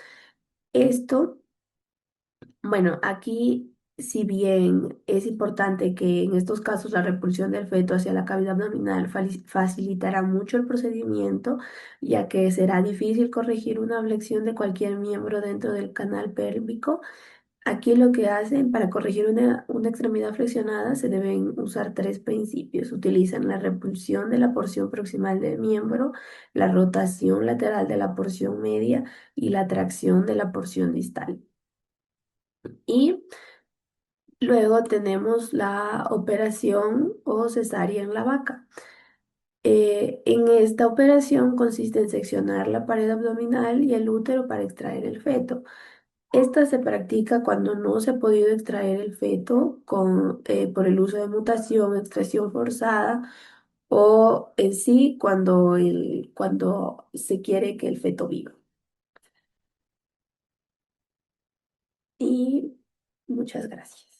[SPEAKER 8] Esto, bueno, aquí, si bien es importante que en estos casos la repulsión del feto hacia la cavidad abdominal facilitará mucho el procedimiento, ya que será difícil corregir una flexión de cualquier miembro dentro del canal pélvico. Aquí lo que hacen para corregir una extremidad flexionada se deben usar 3 principios. Utilizan la repulsión de la porción proximal del miembro, la rotación lateral de la porción media y la tracción de la porción distal. Y luego tenemos la operación o cesárea en la vaca. En esta operación consiste en seccionar la pared abdominal y el útero para extraer el feto. Esta se practica cuando no se ha podido extraer el feto por el uso de mutación, extracción forzada o en sí cuando se quiere que el feto viva. Y muchas gracias.